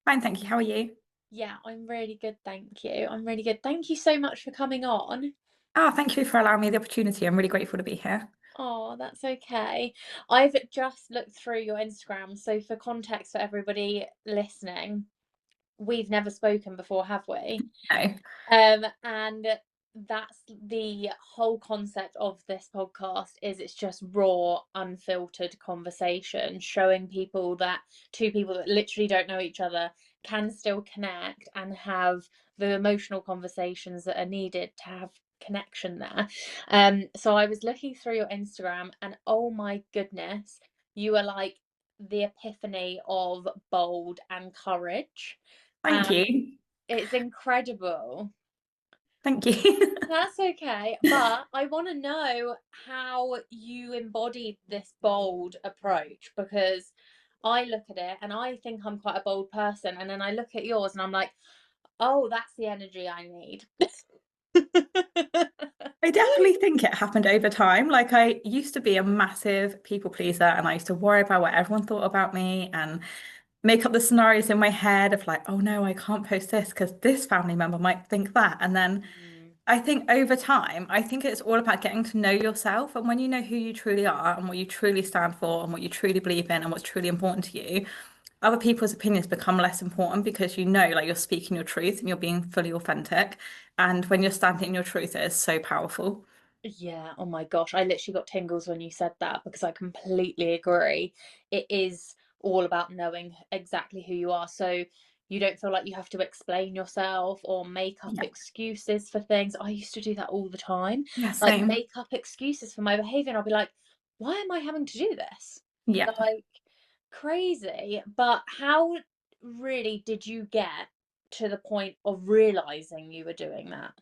Fine, thank you. How are you? Yeah, I'm really good, thank you. I'm really good. Thank you so much for coming on. Oh, thank you for allowing me the opportunity. I'm really grateful to be here. Oh, that's okay. I've just looked through your Instagram, so for context for everybody listening, we've never spoken before, have we? No. And that's the whole concept of this podcast is it's just raw, unfiltered conversation, showing people that two people that literally don't know each other can still connect and have the emotional conversations that are needed to have connection there. So I was looking through your Instagram and oh my goodness, you are like the epiphany of bold and courage. Thank And you. it's incredible. Thank you. That's okay. But I want to know how you embodied this bold approach because I look at it and I think I'm quite a bold person. And then I look at yours and I'm like, oh, that's the energy I need. I definitely think it happened over time. Like I used to be a massive people pleaser and I used to worry about what everyone thought about me and make up the scenarios in my head of like, oh no, I can't post this because this family member might think that. And then Mm. I think over time, I think it's all about getting to know yourself. And when you know who you truly are and what you truly stand for and what you truly believe in and what's truly important to you, other people's opinions become less important because you know, like you're speaking your truth and you're being fully authentic. And when you're standing in your truth, it is so powerful. Yeah, oh my gosh, I literally got tingles when you said that because I completely agree. It is all about knowing exactly who you are. So you don't feel like you have to explain yourself or make up Yeah. excuses for things. I used to do that all the time. Yeah, Like same. make up excuses for my behavior and I'll be like, why am I having to do this? Yeah. Like crazy. But how really did you get to the point of realizing you were doing that?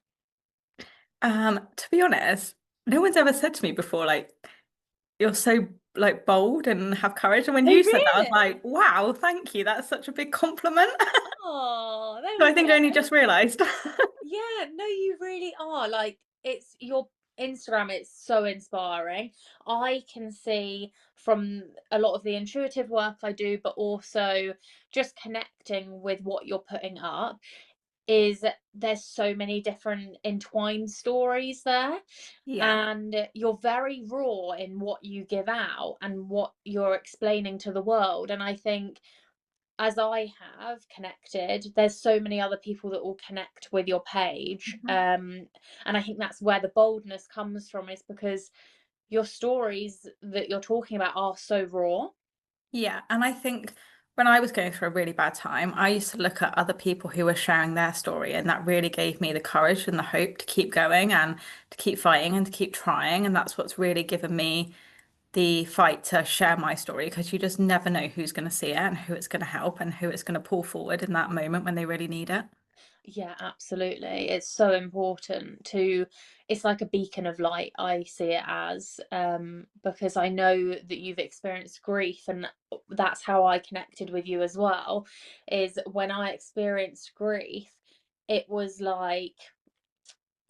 To be honest, no one's ever said to me before, like, you're so like bold and have courage. And when Oh, you said that, I was really? like, wow, thank you. That's such a big compliment. Oh, there So we I think I only go. just realized. Yeah, no, you really are. Like, it's your Instagram, it's so inspiring. I can see from a lot of the intuitive work I do, but also just connecting with what you're putting up, is there's so many different entwined stories there. Yeah. And you're very raw in what you give out and what you're explaining to the world. And I think as I have connected, there's so many other people that will connect with your page. Mhm. And I think that's where the boldness comes from, is because your stories that you're talking about are so raw. Yeah. And I think when I was going through a really bad time, I used to look at other people who were sharing their story, and that really gave me the courage and the hope to keep going and to keep fighting and to keep trying. And that's what's really given me the fight to share my story because you just never know who's going to see it and who it's going to help and who it's going to pull forward in that moment when they really need it. Yeah, absolutely. It's so important to, it's like a beacon of light, I see it as, because I know that you've experienced grief, and that's how I connected with you as well, is when I experienced grief, it was like,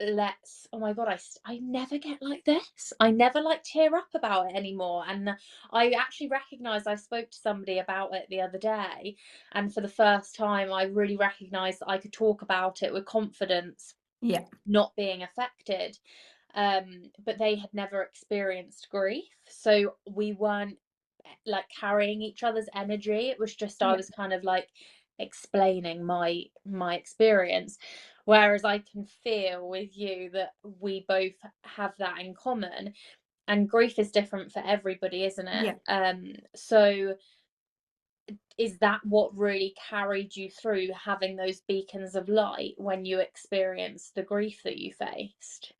let's, oh my god, I never get like this, I never like tear up about it anymore. And I actually recognized, I spoke to somebody about it the other day, and for the first time I really recognized that I could talk about it with confidence, Yeah. not being affected. But they had never experienced grief, so we weren't like carrying each other's energy. It was just I Yeah. was kind of like explaining my experience, whereas I can feel with you that we both have that in common. And grief is different for everybody, isn't it? Yeah. So is that what really carried you through, having those beacons of light when you experienced the grief that you faced?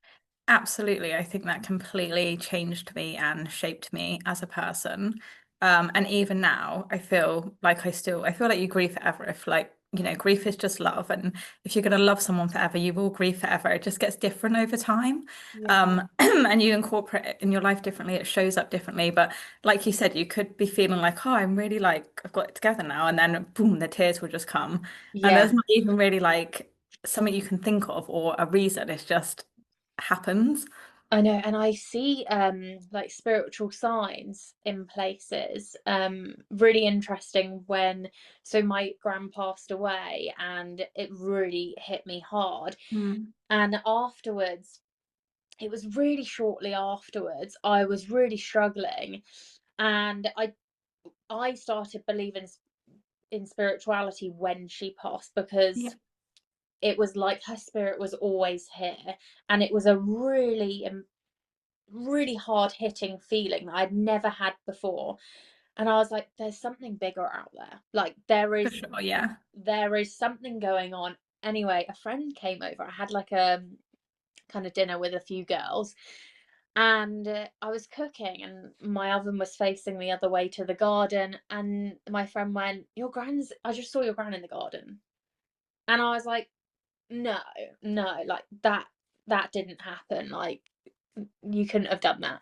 Absolutely. I think that completely changed me and shaped me as a person. And even now, I feel like you grieve forever if grief is just love. And if you're going to love someone forever, you will grieve forever. It just gets different over time. Yeah. And you incorporate it in your life differently. It shows up differently. But like you said, you could be feeling like, oh, I'm really like, I've got it together now. And then boom, the tears will just come. And Yeah. there's not even really like something you can think of or a reason. It's just happens. I know, and I see like spiritual signs in places. Really interesting when so my gran passed away and it really hit me hard. Mm. And afterwards, it was really shortly afterwards, I was really struggling and I started believing in spirituality when she passed Yeah, because it was like her spirit was always here and it was a really hard hitting feeling that I'd never had before. And I was like, there's something bigger out there. Like for sure. Yeah. there is something going on. Anyway, a friend came over. I had like a kind of dinner with a few girls and I was cooking and my oven was facing the other way to the garden and my friend went, "Your gran's I just saw your gran in the garden." And I was like, "No, no, like that didn't happen. Like you couldn't have done that."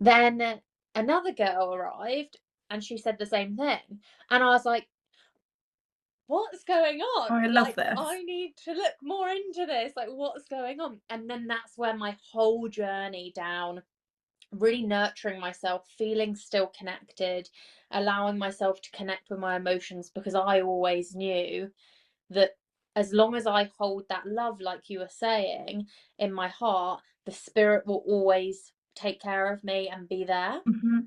Then another girl arrived and she said the same thing. And I was like, what's going Oh, on? I love Like, this. I need to look more into this. Like, what's going on? And then that's where my whole journey down, really nurturing myself, feeling still connected, allowing myself to connect with my emotions because I always knew that as long as I hold that love, like you were saying, in my heart, the spirit will always take care of me and be there. Hmm.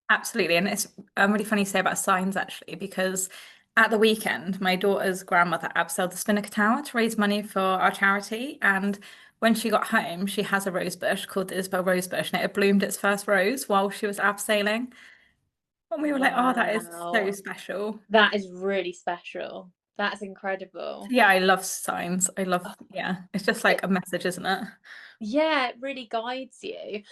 Absolutely. And it's really funny to say about signs actually, because at the weekend, my daughter's grandmother abseiled the Spinnaker Tower to raise money for our charity. And when she got home, she has a rose bush called the Isabel Rose Bush, and it had bloomed its first rose while she was abseiling. And we were like, oh, that is so Wow. special. That is really special. That's So incredible. yeah, I love signs. I love, Oh, yeah, it's just it, like a message, isn't it? yeah, it really guides you.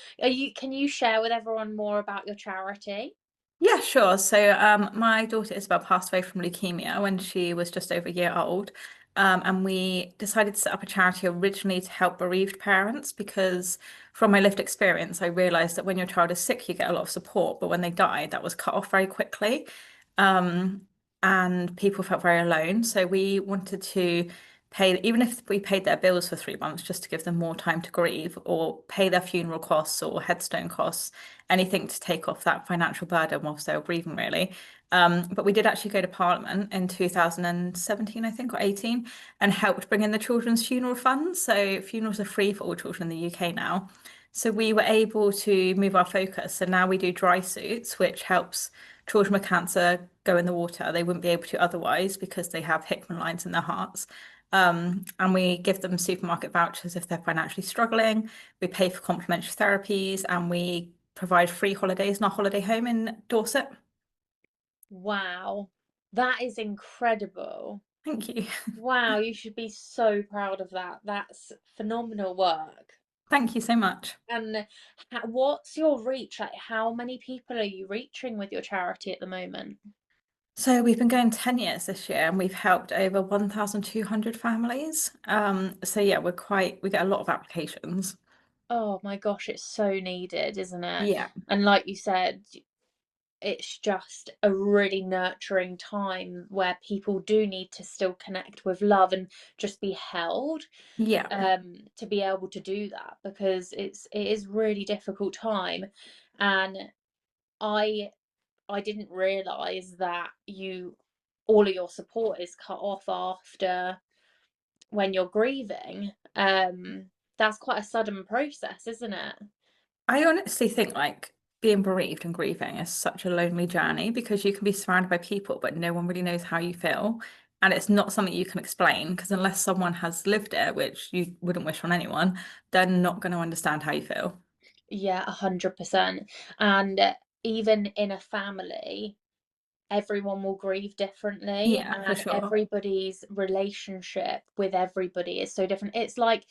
Can you share with everyone more about your charity? Yeah, sure. So, my daughter Isabel passed away from leukemia when she was just over a year old. And we decided to set up a charity originally to help bereaved parents because, from my lived experience, I realized that when your child is sick, you get a lot of support, but when they died, that was cut off very quickly. Um, and people felt very alone. So, we wanted to pay, even if we paid their bills for 3 months, just to give them more time to grieve or pay their funeral costs or headstone costs, anything to take off that financial burden whilst they were grieving, really. But we did actually go to Parliament in 2017, I think, or 18, and helped bring in the children's funeral funds. So funerals are free for all children in the UK now. So we were able to move our focus. So now we do dry suits, which helps children with cancer go in the water. They wouldn't be able to otherwise because they have Hickman lines in their hearts. And we give them supermarket vouchers if they're financially struggling. We pay for complementary therapies and we provide free holidays in our holiday home in Dorset. Wow. That is incredible. Thank you. Wow, you should be so proud of that. That's phenomenal work. Thank you so much. And what's your reach? Like, how many people are you reaching with your charity at the moment? So we've been going 10 years this year and we've helped over 1,200 families. So yeah, we get a lot of applications. Oh my gosh, it's so needed, isn't it? Yeah. And like you said, it's just a really nurturing time where people do need to still connect with love and just be held Yeah. to be able to do that because it is really difficult time and I I didn't realize that you all of your support is cut off after when you're grieving. That's quite a sudden process, isn't it? I honestly think like being bereaved and grieving is such a lonely journey because you can be surrounded by people, but no one really knows how you feel. And it's not something you can explain because unless someone has lived it, which you wouldn't wish on anyone, they're not going to understand how you feel. Yeah, 100%. And even in a family, everyone will grieve differently, Yeah, for and sure. everybody's relationship with everybody is so different. It's like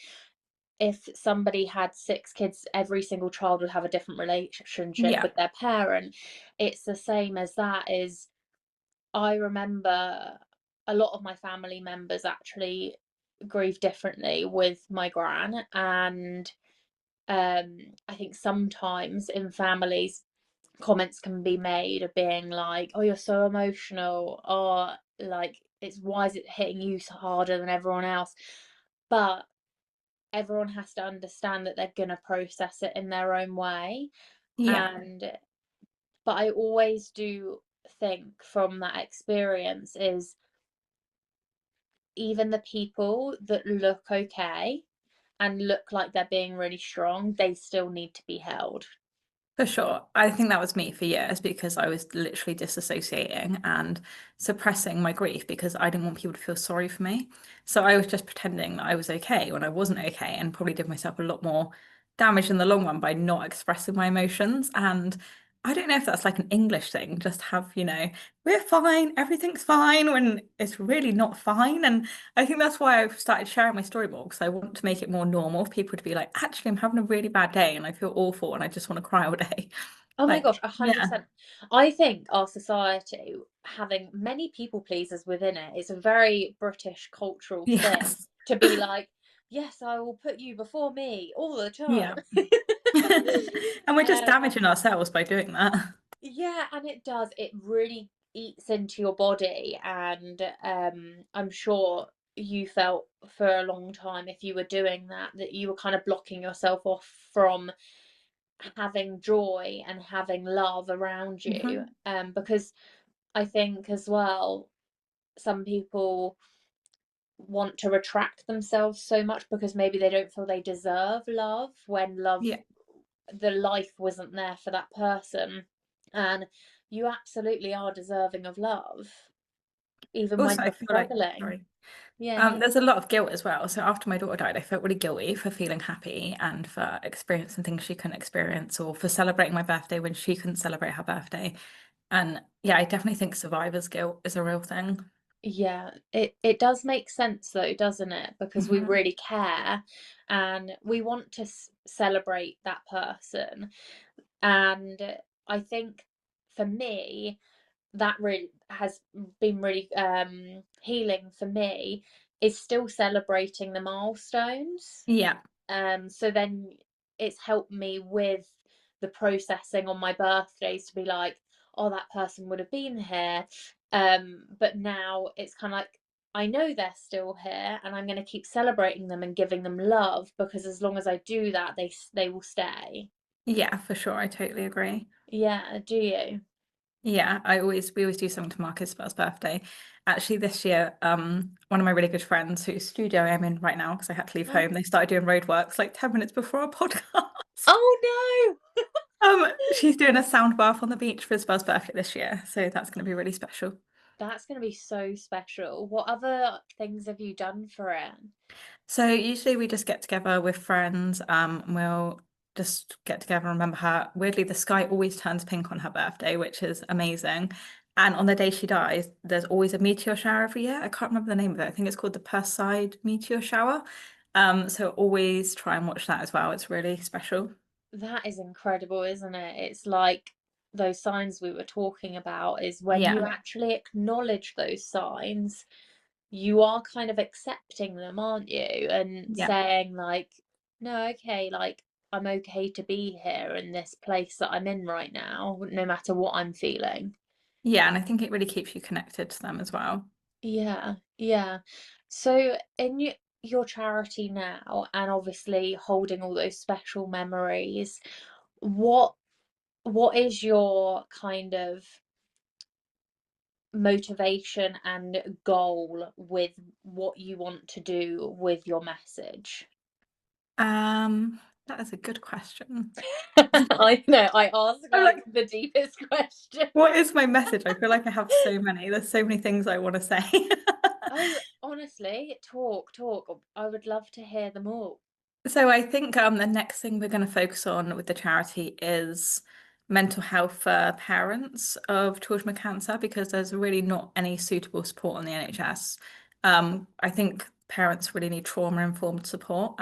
if somebody had six kids, every single child would have a different relationship Yeah. with their parent. It's the same as that is I remember a lot of my family members actually grieve differently with my gran and I think sometimes in families comments can be made of being like, oh, you're so emotional, or like it's why is it hitting you so harder than everyone else? But everyone has to understand that they're gonna process it in their own way. Yeah, And but I always do think from that experience is even the people that look okay and look like they're being really strong, they still need to be held. for sure. I think that was me for years because I was literally disassociating and suppressing my grief because I didn't want people to feel sorry for me. So I was just pretending that I was okay when I wasn't okay and probably did myself a lot more damage in the long run by not expressing my emotions. And I don't know if that's like an English thing, just have, we're fine, everything's fine when it's really not fine. And I think that's why I've started sharing my story more because I want to make it more normal for people to be like, actually, I'm having a really bad day and I feel awful and I just want to cry all day. Oh my Like, gosh, yeah, 100%. I think our society, having many people pleasers within it, is a very British cultural thing yes, to be like, yes, I will put you before me all the time. yeah. And we're just Um, damaging ourselves by doing that. yeah, and it does. It really eats into your body, and I'm sure you felt for a long time if you were doing that that you were kind of blocking yourself off from having joy and having love around you. Mhm. Because I think as well, some people want to retract themselves so much because maybe they don't feel they deserve love when love, Yeah. the life wasn't there for that person. And you absolutely are deserving of love, even when Also, I you're feel like, struggling. sorry. Yeah. There's a lot of guilt as well. So after my daughter died, I felt really guilty for feeling happy and for experiencing things she couldn't experience or for celebrating my birthday when she couldn't celebrate her birthday. And yeah, I definitely think survivor's guilt is a real thing. Yeah, it does make sense though, doesn't it? Because we Hmm. really care and we want to celebrate that person. And I think for me, that really has been really healing for me is still celebrating the milestones. Yeah. So then it's helped me with the processing on my birthdays to be like, oh, that person would have been here. But now it's kind of like, I know they're still here and I'm going to keep celebrating them and giving them love because as long as I do that, they will stay. Yeah, for sure. I totally agree. Yeah, do you? Yeah, we always do something to mark Isabel's birthday. Actually, this year, one of my really good friends whose studio I'm in right now because I had to leave Oh, home, they started doing roadworks like 10 minutes before our podcast. oh no! She's doing a sound bath on the beach for Isabel's birthday this year, so that's going to be really special. That's going to be so special. What other things have you done for it? So usually we just get together with friends, and we'll just get together and remember her. Weirdly, the sky always turns pink on her birthday, which is amazing. And on the day she dies, there's always a meteor shower every year. I can't remember the name of it. I think it's called the Perseid meteor shower. So always try and watch that as well. It's really special. That is incredible, isn't it? It's like those signs we were talking about is when you Yeah, actually acknowledge those signs, you are kind of accepting them, aren't you? And yeah, saying, like, no, okay, like, I'm okay to be here in this place that I'm in right now, no matter what I'm feeling. yeah. And I think it really keeps you connected to them as well. Yeah, yeah. So in your charity now, and obviously holding all those special memories, what what is your kind of motivation and goal with what you want to do with your message? That is a good question. I know, I ask I'm like like, the deepest question. what is my message? I feel like I have so many. There's so many things I want to say. Oh, honestly, talk, talk. I would love to hear them all. So I think the next thing we're going to focus on with the charity is mental health for parents of children with cancer because there's really not any suitable support on the NHS. I think parents really need trauma-informed support.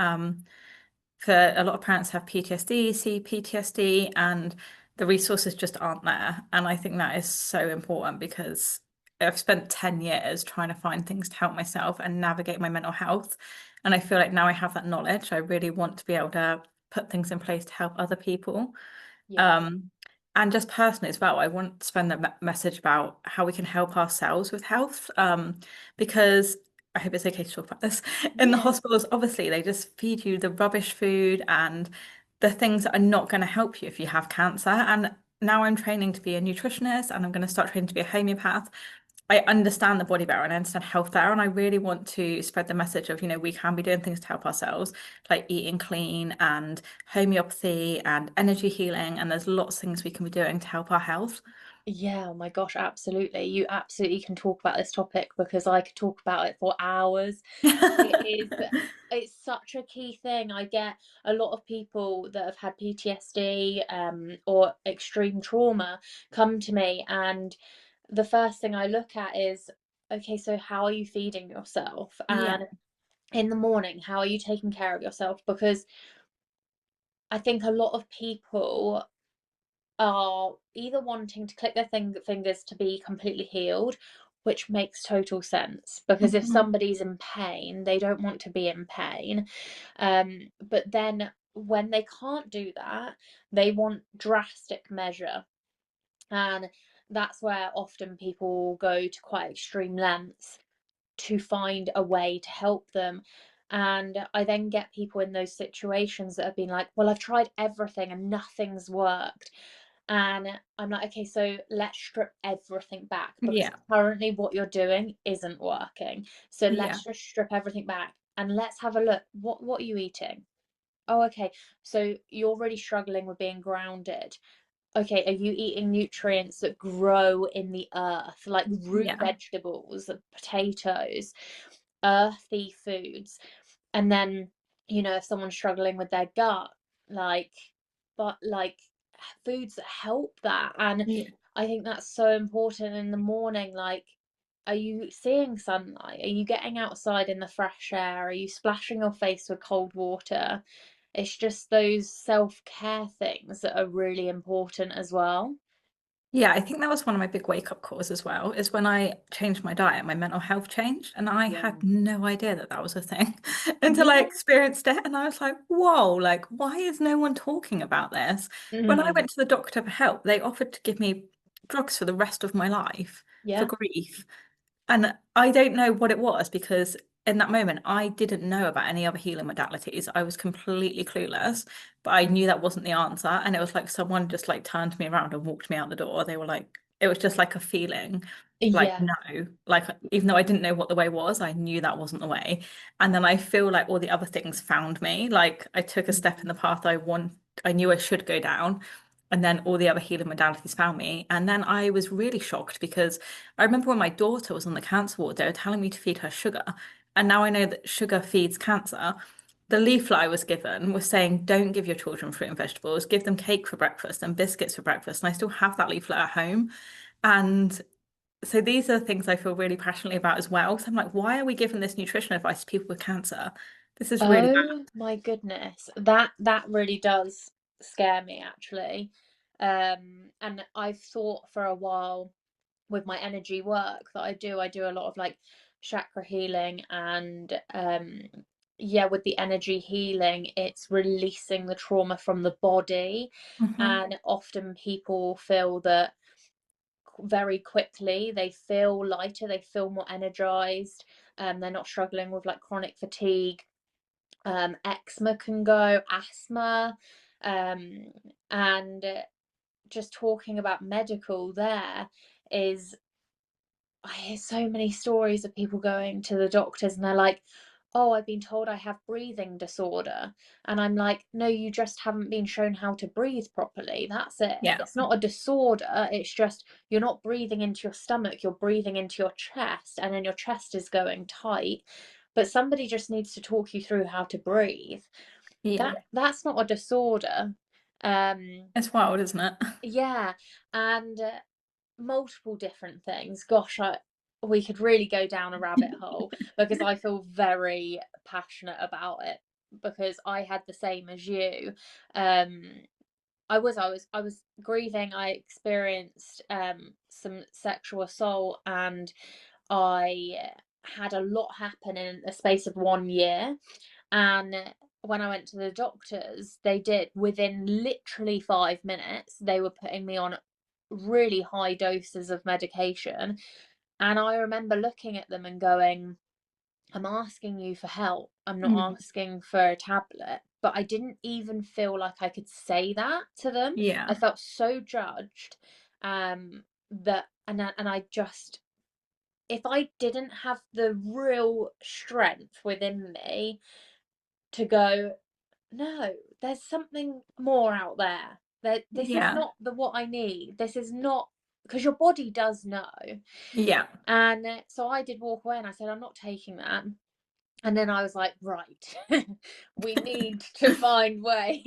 For a lot of parents have PTSD, CPTSD, and the resources just aren't there. And I think that is so important because I've spent 10 years trying to find things to help myself and navigate my mental health. And I feel like now I have that knowledge, I really want to be able to put things in place to help other people. Yeah, Um, and just personally as well, I want to spread that message about how we can help ourselves with health. Because I hope it's okay to talk about this. In the Yeah. hospitals, obviously, they just feed you the rubbish food and the things that are not going to help you if you have cancer. And now I'm training to be a nutritionist and I'm going to start training to be a homeopath. I understand the body better and I understand health better. And I really want to spread the message of, we can be doing things to help ourselves, like eating clean and homeopathy and energy healing. And there's lots of things we can be doing to help our health. Yeah, oh my gosh, absolutely. You absolutely can talk about this topic because I could talk about it for hours. It is, it's such a key thing. I get a lot of people that have had PTSD, or extreme trauma come to me, and the first thing I look at is, okay, so how are you feeding yourself? Yeah, And in the morning, how are you taking care of yourself? Because I think a lot of people are either wanting to click their fingers to be completely healed, which makes total sense because if mhm. somebody's in pain, they don't want to be in pain. But then when they can't do that, they want drastic measure. And that's where often people go to quite extreme lengths to find a way to help them. And I then get people in those situations that have been like, well, I've tried everything and nothing's worked. And I'm like, okay, so let's strip everything back because Yeah, currently what you're doing isn't working. So yeah, let's just strip everything back and let's have a look. What are you eating? Oh, okay. So you're really struggling with being grounded. Okay, are you eating nutrients that grow in the earth, like root yeah, vegetables, potatoes, earthy foods? And then, if someone's struggling with their gut, like, but like foods that help that. And yeah. I think that's so important in the morning. Like, are you seeing sunlight? Are you getting outside in the fresh air? Are you splashing your face with cold water? It's just those self-care things that are really important as well. Yeah, I think that was one of my big wake-up calls as well, is when I changed my diet, my mental health changed, and I had Yeah. no idea that that was a thing until I Yeah. experienced it, and I was like, whoa, like, why is no one talking about this? When I Mm. went to the doctor for help, they offered to give me drugs for the rest of my life for Yeah. grief. And I don't know what it was because in that moment I didn't know about any other healing modalities. I was completely clueless, but I knew that wasn't the answer. And it was like someone just like turned me around and walked me out the door. They were like, it was just like a feeling, like Yeah. no, like even though I didn't know what the way was, I knew that wasn't the way. And then I feel like all the other things found me. Like I took a step in Mm. the path I knew I should go down. And then all the other healing modalities found me. And then I was really shocked because I remember when my daughter was on the cancer ward, they were telling me to feed her sugar. And now I know that sugar feeds cancer. The leaflet I was given was saying, don't give your children fruit and vegetables, give them cake for breakfast and biscuits for breakfast. And I still have that leaflet at home. And so these are the things I feel really passionately about as well. So I'm like, why are we giving this nutrition advice to people with cancer? This is really bad. Oh my goodness. That really does scare me actually. And I've thought for a while with my energy work that I do a lot of like chakra healing and yeah, with the energy healing, it's releasing the trauma from the body. Mhm. And often people feel that very quickly they feel lighter, they feel more energized, they're not struggling with like chronic fatigue. Eczema can go, asthma, um, and just talking about medical there is, I hear so many stories of people going to the doctors and they're like, oh, I've been told I have breathing disorder. And I'm like, no, you just haven't been shown how to breathe properly. That's it. Yeah. It's not a disorder. It's just you're not breathing into your stomach, you're breathing into your chest, and then your chest is going tight. But somebody just needs to talk you through how to breathe. Yeah. That's not a disorder. Um, It's wild, isn't it? yeah, and multiple different things. Gosh, we could really go down a rabbit hole because I feel very passionate about it because I had the same as you. Um, I was grieving. I experienced some sexual assault and I had a lot happen in the space of 1 year. And when I went to the doctors, they did within literally 5 minutes, they were putting me on really high doses of medication. And I remember looking at them and going, I'm asking you for help. I'm not Mm. asking for a tablet. But I didn't even feel like I could say that to them. I Yeah. felt so judged. That and I just, if I didn't have the real strength within me to go, no, there's something more out there. That this is Yeah. not the what I need. This is not, because your body does know. Yeah. And so I did walk away and I said, I'm not taking that. And then I was like, right, we need to find ways.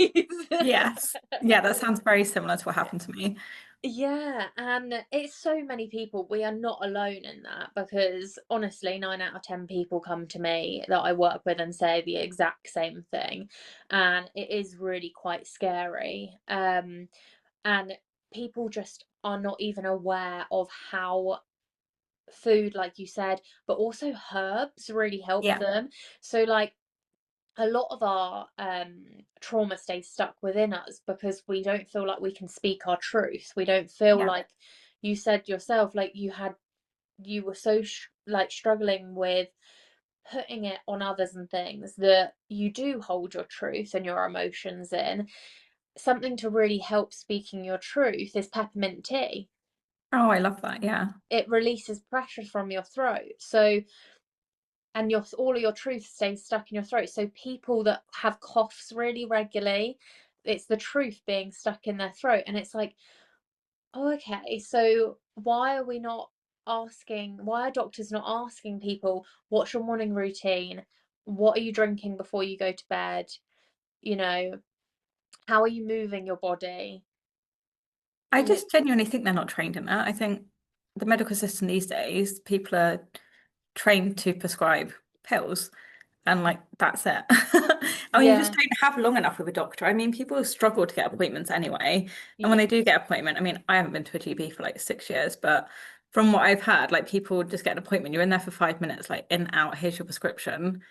Yes. Yeah, that sounds very similar to what happened to me. Yeah, and it's so many people. We are not alone in that, because honestly, 9 out of 10 people come to me that I work with and say the exact same thing. And it is really quite scary. And people just are not even aware of how food, like you said, but also herbs really help Yeah. them. So, like, a lot of our trauma stays stuck within us because we don't feel like we can speak our truth. We don't feel Yeah. like, you said yourself, like you were so like struggling with putting it on others and things, that you do hold your truth and your emotions in. Something to really help speaking your truth is peppermint tea. Oh, I love that. Yeah. It releases pressure from your throat. So, and your all of your truth stays stuck in your throat. So people that have coughs really regularly, it's the truth being stuck in their throat. And it's like, oh, okay, so why are we not asking, why are doctors not asking people, what's your morning routine? What are you drinking before you go to bed? You know, how are you moving your body? I Li- just genuinely think they're not trained in that. I think the medical system these days, people are trained to prescribe pills and like that's it. I mean, you just Yeah, don't have long enough with a doctor. I mean, people struggle to get appointments anyway. And when they do yes, get an appointment, I mean, I haven't been to a GP for like 6 years, but from what I've heard, like people just get an appointment, you're in there for 5 minutes, like in, out, here's your prescription.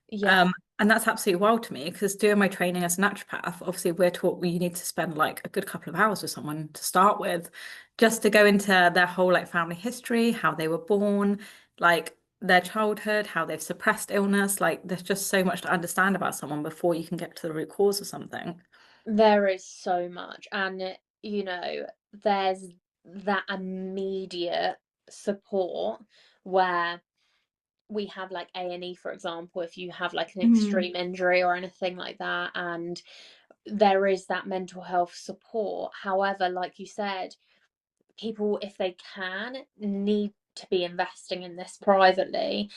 yeah. And that's absolutely wild to me because doing my training as a naturopath, obviously we're taught you need to spend like a good couple of hours with someone to start with, just to go into their whole like family history, how they were born, like their childhood, how they've suppressed illness. Like there's just so much to understand about someone before you can get to the root cause of something. There is so much, and there's that immediate support where we have like A&E, for example, if you have like an Mm. extreme injury or anything like that, and there is that mental health support. However, like you said, people, if they can, need to be investing in this privately.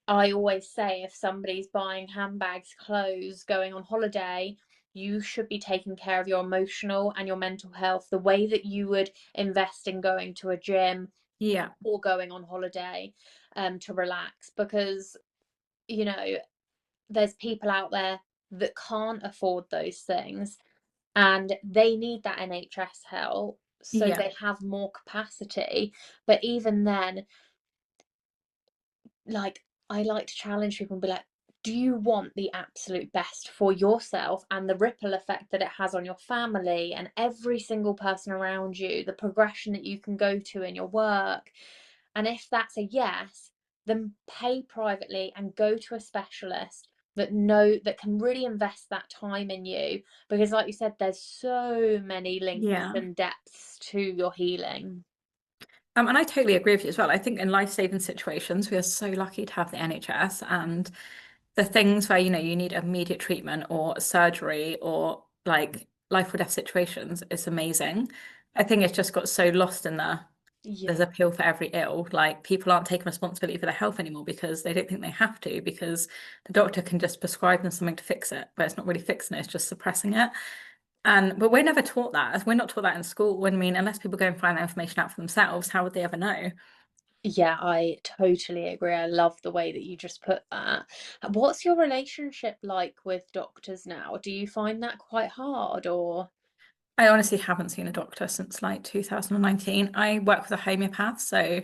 I always say, if somebody's buying handbags, clothes, going on holiday, you should be taking care of your emotional and your mental health the way that you would invest in going to a gym Yeah, or going on holiday, to relax. Because, you know, there's people out there that can't afford those things, and they need that NHS help so yeah, they have more capacity. But even then, like, I like to challenge people and be like, do you want the absolute best for yourself and the ripple effect that it has on your family and every single person around you, the progression that you can go to in your work? And if that's a yes, then pay privately and go to a specialist that can really invest that time in you, because like you said, there's so many links yeah. and depths to your healing. And I totally agree with you as well. I think in life-saving situations, we are so lucky to have the NHS and the things where, you need immediate treatment or surgery or like life or death situations, it's amazing. I think it's just got so lost in there's Yeah. a pill for every ill. Like people aren't taking responsibility for their health anymore because they don't think they have to, because the doctor can just prescribe them something to fix it, but it's not really fixing it, it's just suppressing it. And but we're never taught that. We're not taught that in school. I mean, unless people go and find that information out for themselves, how would they ever know? Yeah, I totally agree. I love the way that you just put that. What's your relationship like with doctors now? Do you find that quite hard, or? I honestly haven't seen a doctor since like 2019. I work with a homeopath, so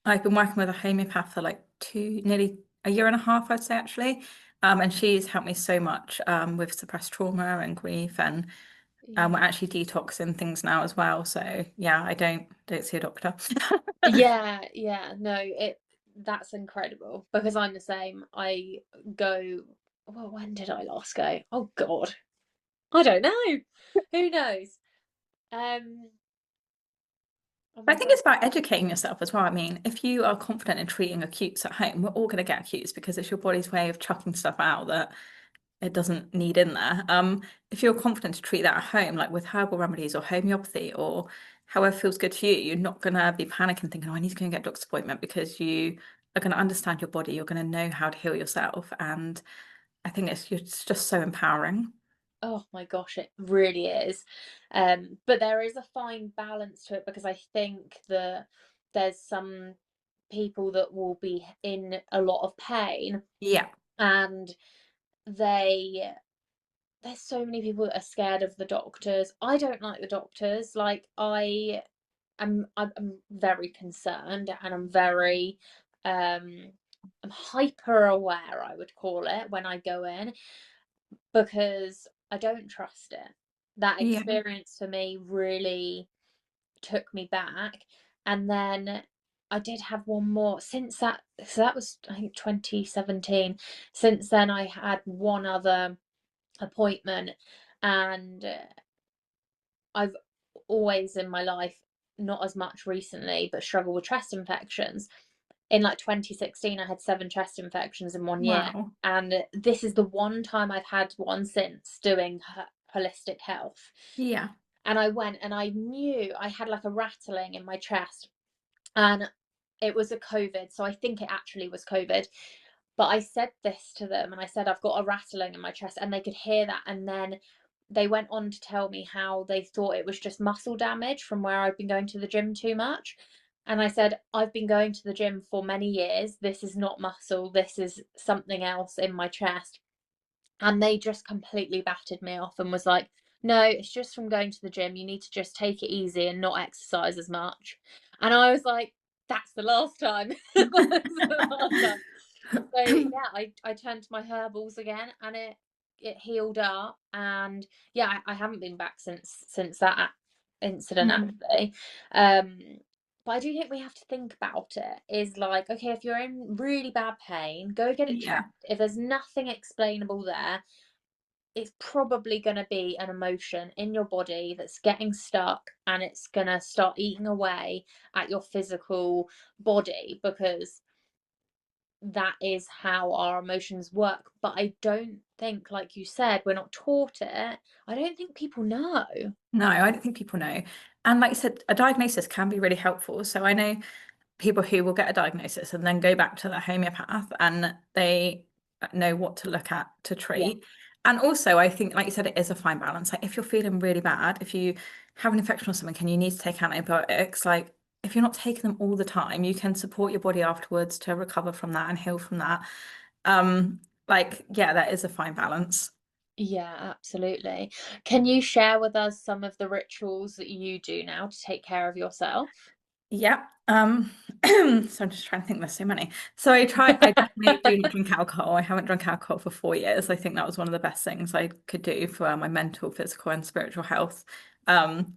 I've been working with a homeopath for like nearly a year and a half, I'd say actually. And she's helped me so much with suppressed trauma and grief, and we're Yeah. actually detoxing things now as well. So yeah, I don't see a doctor. Yeah, yeah, no, it. That's incredible because I'm the same. I go, well, when did I last go? Oh God, I don't know. Who knows? Um, oh I my think God. it's about educating yourself as well. I mean, if you are confident in treating acutes at home, we're all going to get acutes because it's your body's way of chucking stuff out that it doesn't need in there. If you're confident to treat that at home, like with herbal remedies or homeopathy or however feels good to you, you're not gonna be panicking thinking, oh, I need to go and get a doctor's appointment because you are gonna understand your body, you're gonna know how to heal yourself. And I think it's just so empowering. Oh my gosh, it really is. But there is a fine balance to it because I think that there's some people that will be in a lot of pain Yeah, and they there's so many people that are scared of the doctors. I don't like the doctors. Like I'm very concerned and um I'm hyper aware, I would call it, when I go in because I don't trust it. That yeah, experience for me really took me back. And then I did have one more since that. So that was, I think, 2017. Since then, I had one other appointment, and I've always in my life, not as much recently, but struggled with chest infections. In like 2016, I had 7 chest infections in 1 year. wow, And this is the one time I've had one since doing holistic health. yeah, And I went and I knew I had like a rattling in my chest. And it was a COVID. So I think it actually was COVID. But I said this to them and I said, I've got a rattling in my chest. And they could hear that. And then they went on to tell me how they thought it was just muscle damage from where I've been going to the gym too much. And I said, I've been going to the gym for many years. This is not muscle. This is something else in my chest. And they just completely battered me off and was like, no, it's just from going to the gym. You need to just take it easy and not exercise as much. And I was like, that's the last time. That's the last time. So yeah, I turned to my herbals again and it healed up. And yeah, I haven't been back since that incident Mhm. actually. Um but I do think we have to think about it is like, okay, if you're in really bad pain, go get it Yeah. checked. If there's nothing explainable there, it's probably going to be an emotion in your body that's getting stuck and it's going to start eating away at your physical body because that is how our emotions work. But I don't think, like you said, we're not taught it. I don't think people know. No, I don't think people know. And like you said, a diagnosis can be really helpful. So I know people who will get a diagnosis and then go back to the homeopath and they know what to look at to Yeah. treat. And also, I think, like you said, it is a fine balance. Like if you're feeling really bad, if you have an infection or something and you need to take antibiotics, like if you're not taking them all the time, you can support your body afterwards to recover from that and heal from that. Like, yeah, that is a fine balance. Yeah, absolutely. Can you share with us some of the rituals that you do now to take care of yourself? Yeah. So I'm just trying to think, there's so many. So I definitely do not drink alcohol. I haven't drunk alcohol for 4 years. I think that was one of the best things I could do for my mental, physical, and spiritual health. Um,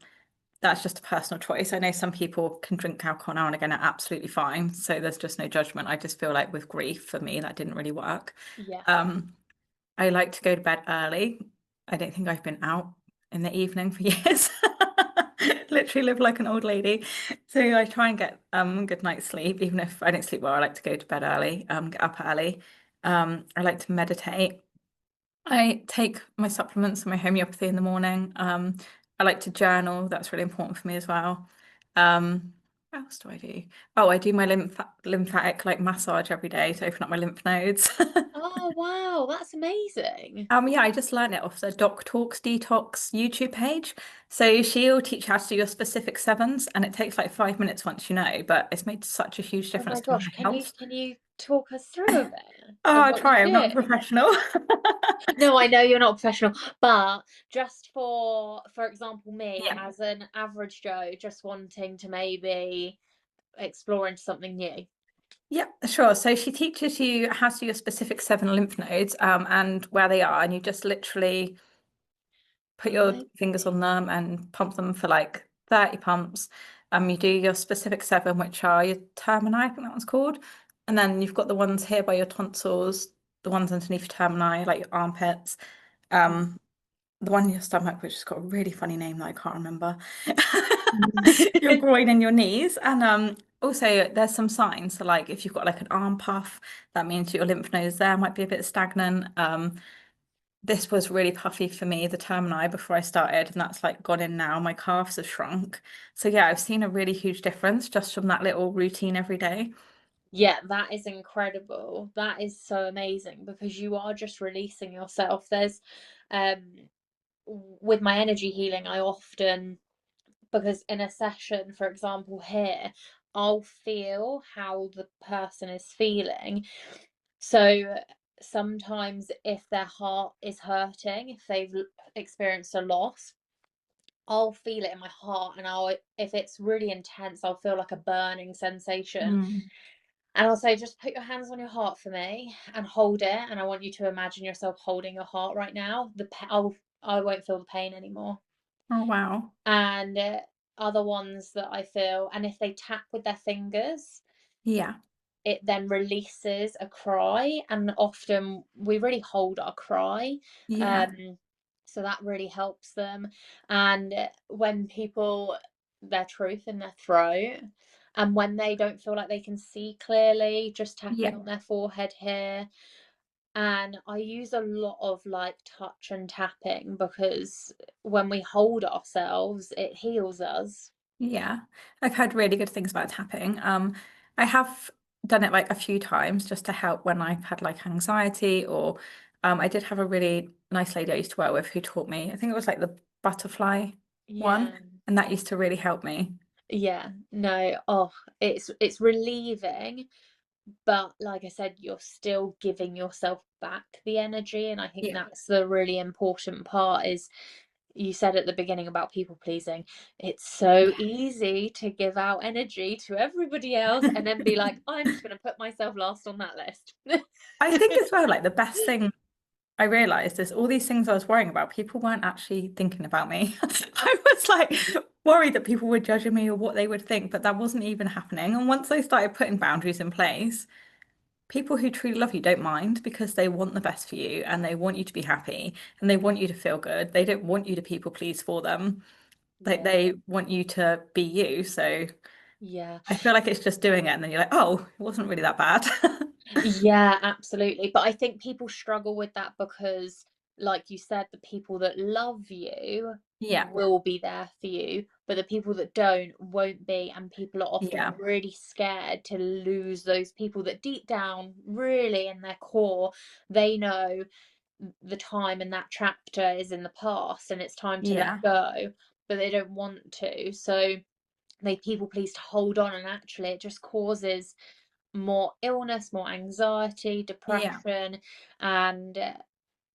that's just a personal choice. I know some people can drink alcohol now and again are absolutely fine. So there's just no judgment. I just feel like with grief, for me, that didn't really work. Yeah. Um, I like to go to bed early. I don't think I've been out in the evening for years. Literally live like an old lady. So I try and get good night's sleep, even if I don't sleep well. I like to go to bed early, get up early. I like to meditate. I take my supplements and my homeopathy in the morning. I like to journal. That's really important for me as well. What else do I do? Oh, I do my lymphatic like massage every day to open up my lymph nodes. Oh, wow, that's amazing. Yeah, I just learned it off the Doc Talks Detox YouTube page. So she'll teach you how to do your specific sevens, and it takes like 5 minutes once you know, but it's made such a huge Oh my difference to my gosh, can you health. can you talk us through a bit Oh, of I'll what you try. I'm not do? a professional. No, I know you're not a professional, but just for example, me Yeah. as an average Joe, just wanting to maybe explore into something new. Yeah, sure. So she teaches you how to do your specific seven lymph nodes, and where they are, and you just literally put your fingers on Amazing. them and pump them for like 30 pumps. You do your specific seven, which are your termini, I think that one's called. And then you've got the ones here by your tonsils, the ones underneath your termini, like your armpits, um, the one in your stomach, which has got a really funny name that I can't remember, your groin and your knees. And also there's some signs. So like if you've got like an arm puff, that means your lymph nodes there might be a bit stagnant. This was really puffy for me, the termini, before I started, and that's like gone in now. My calves have shrunk. So yeah, I've seen a really huge difference just from that little routine every day. Yeah, that is incredible. That is so amazing because you are just releasing yourself. There's um with my energy healing, I often, because in a session, for example, here, I'll feel how the person is feeling. So sometimes if their heart is hurting, if they've experienced a loss, I'll feel it in my heart, and if it's really intense, I'll feel like a burning sensation. Mm. And I'll say, just put your hands on your heart for me and hold it. And I want you to imagine yourself holding your heart right now. I won't feel the pain anymore. Oh wow. And other ones that I feel, and if they tap with their fingers, Yeah. it then releases a cry, and often we really hold our cry. Yeah. um so that really helps them. And when people, their truth in their throat, and when they don't feel like they can see clearly, just tapping Yeah. on their forehead here. And I use a lot of like touch and tapping because when we hold ourselves, it heals us. Yeah. I've heard really good things about tapping. I have done it like a few times just to help when I've had like anxiety or I did have a really nice lady I used to work with who taught me, I think it was like the butterfly one, Yeah. and that used to really help me. Yeah, no, oh, it's relieving, but like I said, you're still giving yourself back the energy, and I think Yeah. that's the really important part. Is you said at the beginning about people pleasing. It's so Yeah. easy to give out energy to everybody else and then be like, I'm just going to put myself last on that list. I think as well, like the best thing I realized is all these things I was worrying about, people weren't actually thinking about me. I was like worried that people were judging me or what they would think, but that wasn't even happening. And once I started putting boundaries in place, people who truly love you don't mind because they want the best for you and they want you to be happy and they want you to feel good. They don't want you to people please for them. Like Yeah, they want you to be you. So yeah. I feel like it's just doing it and then you're like, oh, it wasn't really that bad. Yeah, absolutely. But I think people struggle with that because, like you said, the people that love you Yeah. will be there for you, but the people that don't won't be. And people are often Yeah. really scared to lose those people that deep down, really in their core, they know the time and that chapter is in the past and it's time to let Yeah. go, but they don't want to. So they people please to hold on, and actually it just causes more illness, more anxiety, Yeah. depression, and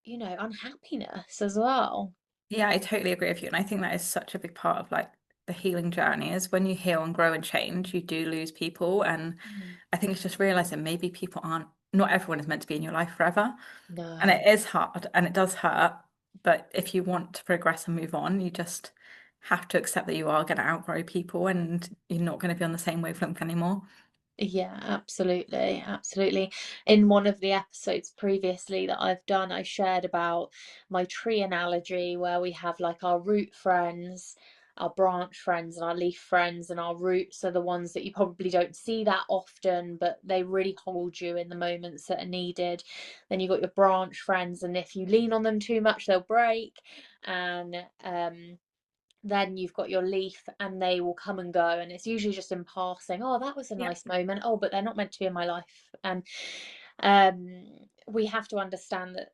unhappiness as well. Yeah, I totally agree with you. And I think that is such a big part of like the healing journey is when you heal and grow and change, you do lose people. And Mm. I think it's just realizing maybe people aren't, not everyone is meant to be in your life forever. And No. it is hard and it does hurt. But if you want to progress and move on, you just have to accept that you are going to outgrow people and you're not going to be on the same wavelength anymore. Yeah, absolutely, absolutely. In one of the episodes previously that I've done, I shared about my tree analogy where we have like our root friends, our branch friends, and our leaf friends, and our roots are the ones that you probably don't see that often, but they really hold you in the moments that are needed. Then you've got your branch friends, and if you lean on them too much, they'll break. And then you've got your leaf, and they will come and go, and it's usually just in passing. Oh, that was a Yeah. nice moment. Oh, but they're not meant to be in my life. And we have to understand that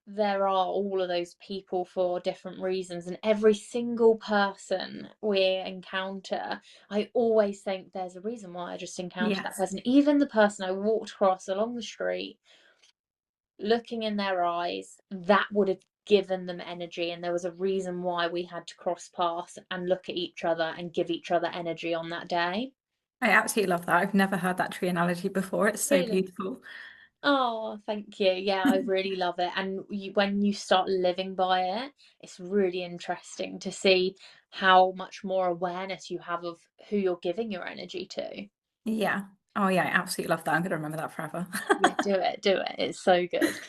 there are all of those people for different reasons, and every single person we encounter, I always think there's a reason why I just encountered that Yes. person. Even the person I walked across along the street, looking in their eyes, that would have given them energy. And there was a reason why we had to cross paths and look at each other and give each other energy on that day. I absolutely love that. I've never heard that tree analogy before. It's so Really? beautiful. Oh, thank you. Yeah, I really love it. And when you start living by it, it's really interesting to see how much more awareness you have of who you're giving your energy to. Yeah. Oh yeah, I absolutely love that. I'm gonna remember that forever. Yeah, do it, do it. It's so good.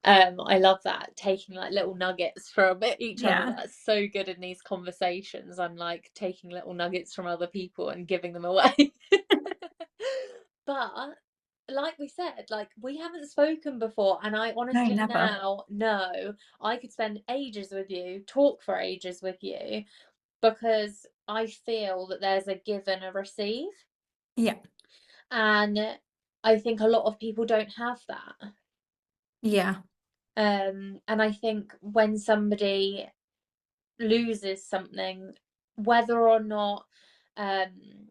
I love that, taking like little nuggets from each other. Yeah. That's so good in these conversations. I'm like taking little nuggets from other people and giving them away. But like we said, like we haven't spoken before, and I No, honestly never. now know I could spend ages with you, talk for ages with you, because I feel that there's a give and a receive. Yeah. And I think a lot of people don't have that. Yeah. And I think when somebody loses something, whether or not um,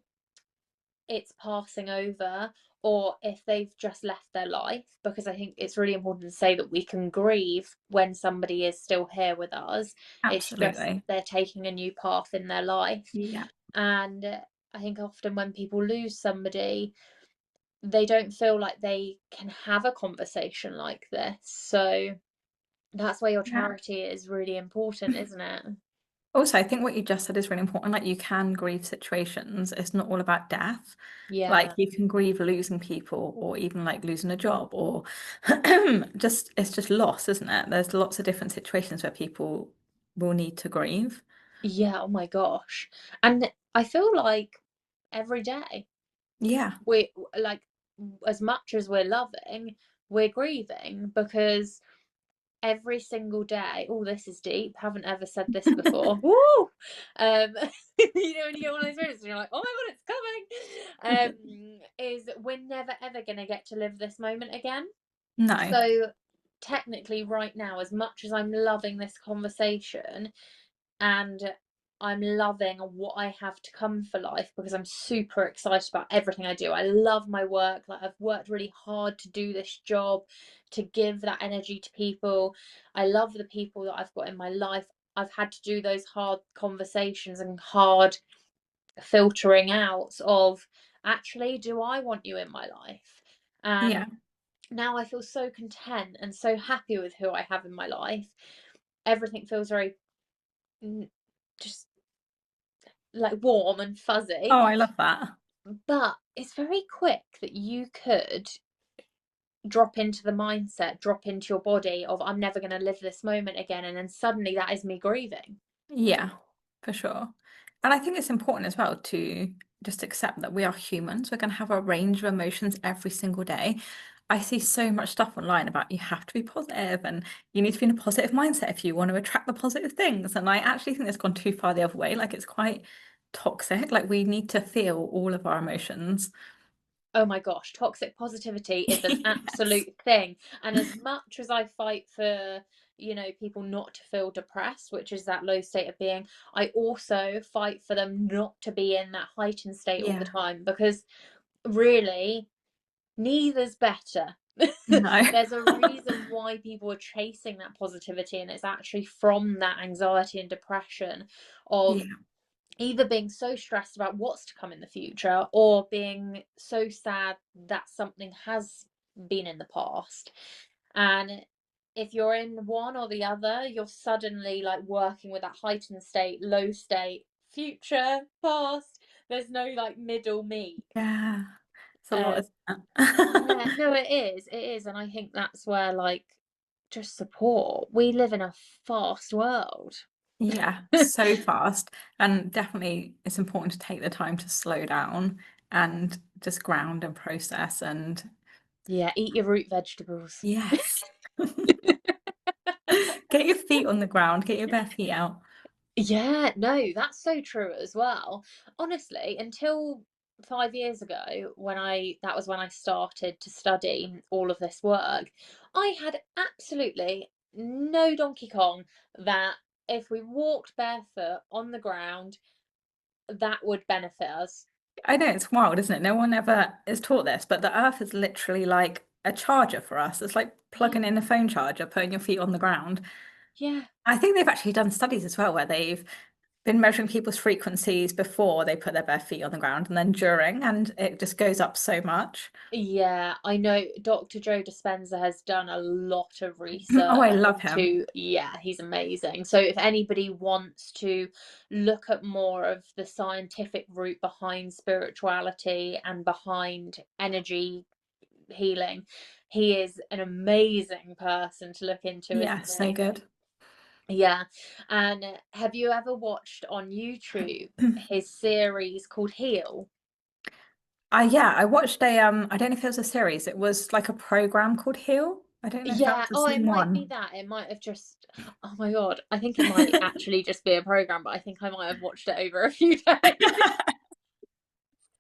it's passing over or if they've just left their life, because I think it's really important to say that we can grieve when somebody is still here with us. It's just Absolutely. they're taking a new path in their life. Yeah. And I think often when people lose somebody, they don't feel like they can have a conversation like this. So that's why your Yeah. charity is really important, isn't it? Also, I think what you just said is really important. Like, you can grieve situations. It's not all about death. Like, Yeah. you can grieve losing people, or even like losing a job, or just it's just loss, isn't it? There's lots of different situations where people will need to grieve. Yeah, oh my gosh. And I feel like every day Yeah. we like, as much as we're loving, we're grieving because every single day, oh, this is deep. Haven't ever said this before. Woo! When you get one of those moments and you're like, oh my God, it's coming. Is we're never ever gonna get to live this moment again. No. So technically right now, as much as I'm loving this conversation and I'm loving what I have to come for life, because I'm super excited about everything I do. I love my work. Like, I've worked really hard to do this job, to give that energy to people. I love the people that I've got in my life. I've had to do those hard conversations and hard filtering out of, actually, do I want you in my life? And Yeah. now I feel so content and so happy with who I have in my life. Everything feels very just like warm and Oh, fuzzy, I love that. but it's very quick that you could drop into the mindset, drop into your body of, I'm never going to live this moment again. And then suddenly that is me grieving. Yeah, for sure. And I think it's important as well to just accept that we are humans. We're going to have a range of emotions every single day. I see so much stuff online about you have to be positive and you need to be in a positive mindset if you want to attract the positive things. And I actually think it's gone too far the other way. Like, it's quite toxic. Like, we need to feel all of our emotions. Oh my gosh, toxic positivity is an Yes. absolute thing. And as much as I fight for, people not to feel depressed, which is that low state of being, I also fight for them not to be in that heightened state all the Yeah. time, because really, neither's better. No. There's a reason why people are chasing that positivity, and it's actually from that anxiety and depression of Yeah. either being so stressed about what's to come in the future or being so sad that something has been in the past. And if you're in one or the other, you're suddenly like working with that heightened state, low state, future, past. There's no like middle me. Yeah. It's a lot, Um, isn't yeah, it? no, it is, and I think that's where like just support. We live in a fast world. Yeah, so fast. And definitely it's important to take the time to slow down and just ground and process. And Yeah, eat your root vegetables. yes, get your feet on the ground, get your bare feet out. Yeah, no, that's so true as well. Honestly, until 5 years ago, that was when I started to study all of this work, I had absolutely no Donkey Kong that if we walked barefoot on the ground, that would benefit us. I know it's wild, isn't it? No one ever is taught this, but the earth is literally like a charger for us. It's like Yeah, plugging in a phone charger, putting your feet on the ground. yeah. I think they've actually done studies as well where they've been measuring people's frequencies before they put their bare feet on the ground and then during, and it just goes up so much. Yeah, I know Dr. Joe Dispenza has done a lot of Oh, research I love him. into, yeah, he's amazing. So if anybody wants to look at more of the scientific route behind spirituality and behind energy healing, he is an amazing person to look into, isn't Yeah, so he? good. Yeah. And have you ever watched on YouTube his series called Heal? Yeah, I watched I don't know if it was a series. It was like a program called Heal. I don't know if that Yeah, was the oh, it same might be one. that. It might have just, oh my God, I think it might actually just be a program, but I think I might have watched it over a few days.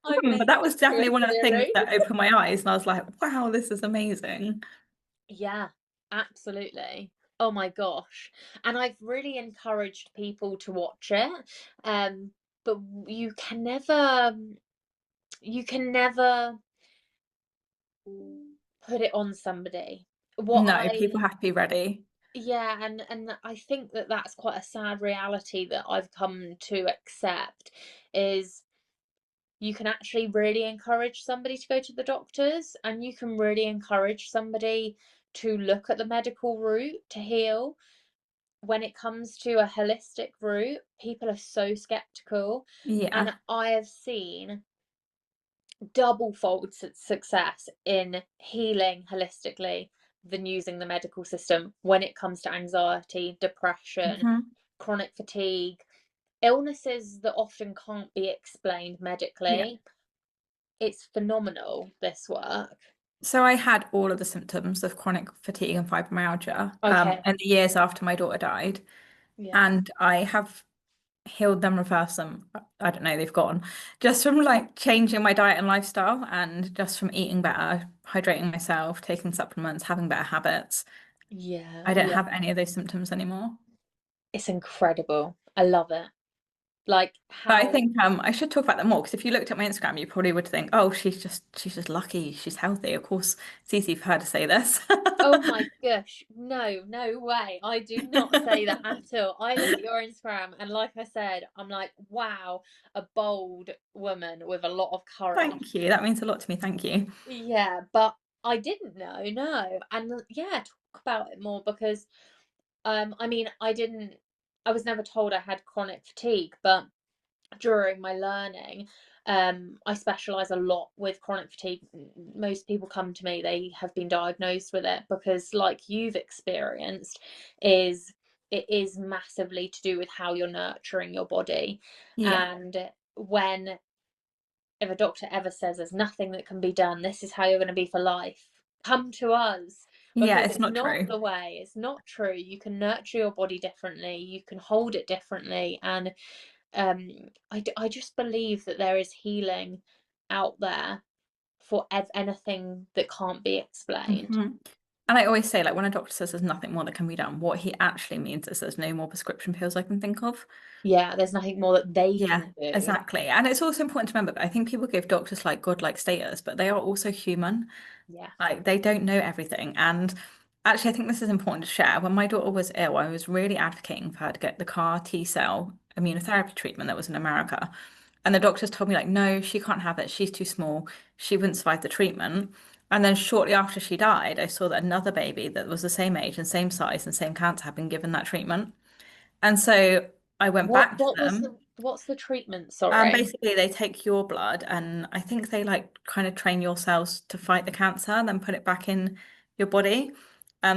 I But may that was watch you definitely a one of the things series. that opened my eyes, and I was like, wow, this is amazing. Yeah, absolutely. Oh my gosh. And I've really encouraged people to watch it. Um, but you can never put it on somebody. What No, I people have to be ready. Yeah, and I think that that's quite a sad reality that I've come to accept is you can actually really encourage somebody to go to the doctors, and you can really encourage somebody to look at the medical route to heal. When it comes to a holistic route, people are so skeptical, and Yeah, I have seen double fold success in healing holistically than using the medical system when it comes to anxiety, depression, hmm, chronic fatigue, illnesses that often can't be explained yeah. medically. It's phenomenal, this work. So I had all of the symptoms of chronic fatigue and fibromyalgia Okay. in the years after my daughter died, Yeah. and I have healed them, reversed them. I don't know, they've gone just from like changing my diet and lifestyle, and just from eating better, hydrating myself, taking supplements, having better habits. Yeah, I don't yeah. have any of those symptoms anymore. It's incredible. I love it. Like But I how, think I should talk about that more because if you looked at my Instagram, you probably would think, oh, she's just lucky, she's healthy. Of course, it's easy for her to say this. oh my gosh, no, no way. I do not say that at all. I look at your Instagram and like I said, I'm like, wow, a bold woman with a lot of courage. Thank you. That means a lot to me. Thank you. Yeah, but I didn't know, no. And yeah, talk about it more because I mean, I was never told I had chronic fatigue, but during my learning, I specialize a lot with chronic fatigue. Most people come to me, they have been diagnosed with it because, like you've experienced, is it is massively to do with how you're nurturing your body. Yeah. And when if a doctor ever says there's nothing that can be done, this is how you're going to be for life, come to us Yeah, because it's it's not not true. the way. It's not true. You can nurture your body differently, you can hold it differently. And um, I just believe that there is healing out there for anything that can't be explained. Hmm. And I always say, like, when a doctor says there's nothing more that can be done, what he actually means is there's no more prescription pills I can think of. Yeah, there's nothing more that they Yeah, can do. exactly. And it's also important to remember that I think people give doctors like godlike status, but they are also human. Yeah. Like they don't know everything. And actually, I think this is important to share. When my daughter was ill, I was really advocating for her to get the CAR T cell immunotherapy treatment that was in America. And the doctors told me, like, no, she can't have it. She's too small. She wouldn't survive the treatment. And then shortly after she died, I saw that another baby that was the same age and same size and same cancer had been given that treatment. And so I went back to them. What's the treatment? Sorry. Basically, they take your blood and I think they like kind of train your cells to fight the cancer and then put it back in your body.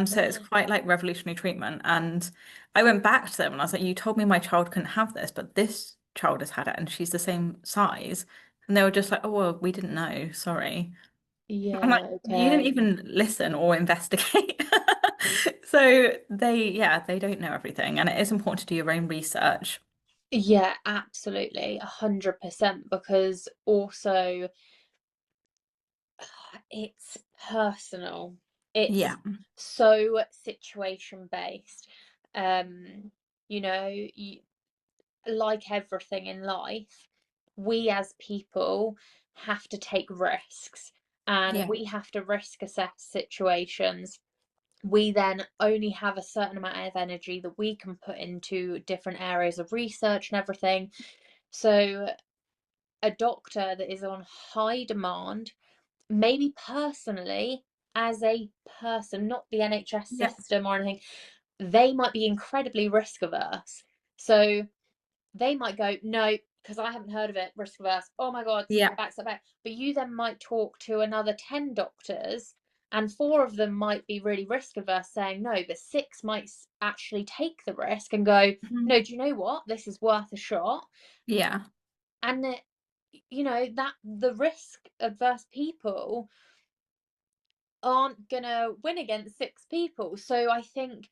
So it's Wow. quite like revolutionary treatment. And I went back to them and I was like, you told me my child couldn't have this, but this child has had it and she's the same size. And they were just like, oh, well, we didn't know. Sorry. I'm like, Yeah, you didn't okay. even listen or investigate. So yeah, they don't know everything. And it is important to do your own research. Yeah, absolutely, 100%. Because also it's personal. Yeah. It's so situation based. Um, you know, like everything in life, we as people have to take risks and Yeah. we have to risk assess situations we then only have a certain amount of energy that we can put into different areas of research and everything. So a doctor that is on high demand, maybe personally, as a person, not the NHS Yeah. system or anything, they might be incredibly risk averse. So they might go, no, because I haven't heard of it, risk averse. Oh my God, Yeah. step back, step back. But you then might talk to another 10 doctors, and four of them might be really risk averse, saying no, but six might actually take the risk and go, Mhm. no, do you know what? This is worth a shot. Yeah. And that the risk adverse people aren't gonna win against six people. So I think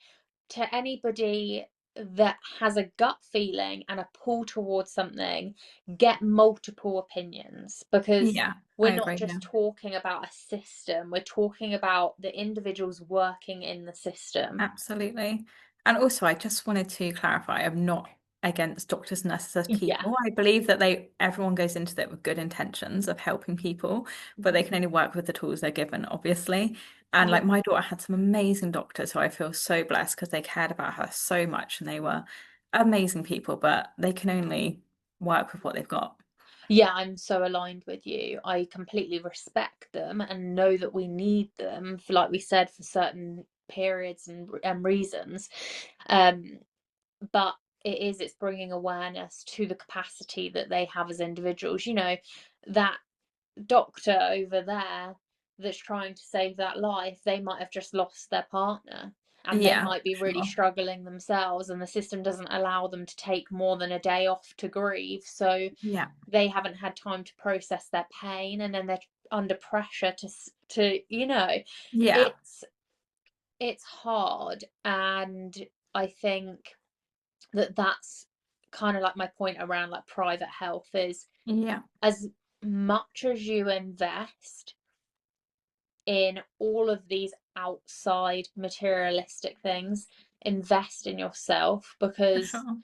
to anybody that has a gut feeling and a pull towards something, get multiple opinions, because Yeah. I we're not agree. Yeah. just talking about a system, we're talking about the individuals working in the system. Absolutely. And also, I just wanted to clarify, I'm not against doctors and nurses as Yeah. people. I believe that everyone goes into it with good intentions of helping people, but they Mhm. can only work with the tools they're given, obviously. And Yeah. like my daughter had some amazing doctors, so I feel so blessed because they cared about her so much and they were amazing people, but they can only work with what they've got. Yeah, I'm so aligned with you. I completely respect them and know that we need them, for, like we said, for certain periods and reasons. Um, but it's bringing awareness to the capacity that they have as individuals. That doctor over there that's trying to save that life, they might have just lost their partner, and they Yeah, might be really sure. struggling themselves, and the system doesn't allow them to take more than a day off to grieve. So Yeah. they haven't had time to process their pain, and then they're under pressure to Yeah. it's it's hard. And I think that's kind of like my point around like private health is, Yeah. as much as you invest in all of these outside materialistic things, invest in yourself, For because sure.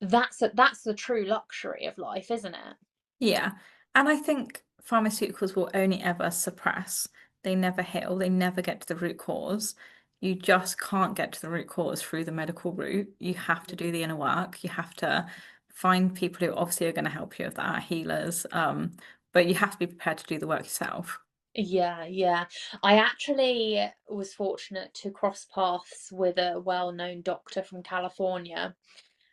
that's the true luxury of life, isn't it? Yeah. And I think pharmaceuticals will only ever suppress. They never heal. They never get to the root cause. You just can't get to the root cause through the medical route. You have to do the inner work. You have to find people who obviously are going to help you with that, healers. But you have to be prepared to do the work yourself. Yeah, yeah. I actually was fortunate to cross paths with a well-known doctor from California,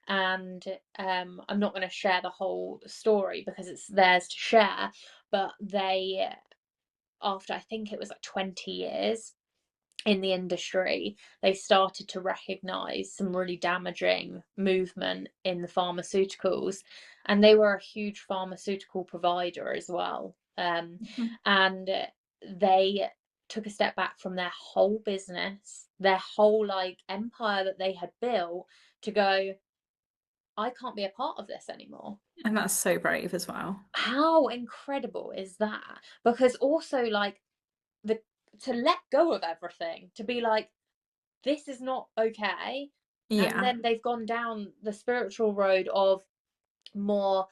and I'm not going to share the whole story because it's theirs to share, but they, after I think it was like 20 years in the industry, they started to recognize some really damaging movement in the pharmaceuticals, and they were a huge pharmaceutical provider as well. Mhm. And they took a step back from their whole business, their whole like empire that they had built, to go, I can't be a part of this anymore. And that's so brave as well. How incredible is that? Because also like the to let go of everything, to be like, this is not okay. And Yeah. then they've gone down the spiritual road of more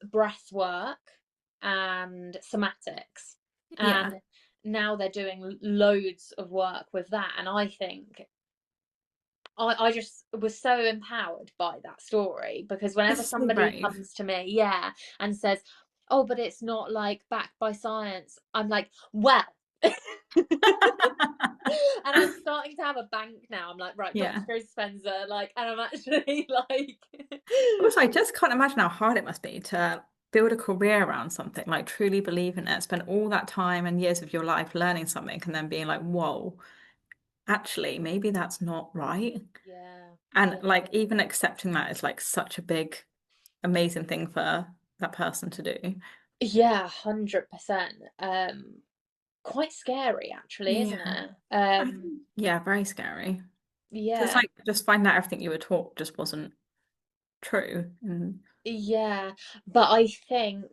breath work and somatics. Yeah. And now they're doing loads of work with that. And I think I just was so empowered by that story, because whenever It's so somebody brave. comes to me, yeah, and says, oh, but it's not like backed by science, I'm like, well. And I'm starting to have a bank now. I'm like, right, Dr. Yeah. Spencer, like, and I'm actually like, Also, I just can't imagine how hard it must be to build a career around something, like truly believe in it, spend all that time and years of your life learning something, and then being like, whoa, actually, maybe that's not right. yeah, And yeah, like, even accepting that is like such a big, amazing thing for that person to do. yeah, 100%. Quite scary, actually, isn't Yeah. it? I think, yeah, very scary. Because Yeah, like, just find out everything you were taught just wasn't true. And yeah. But I think,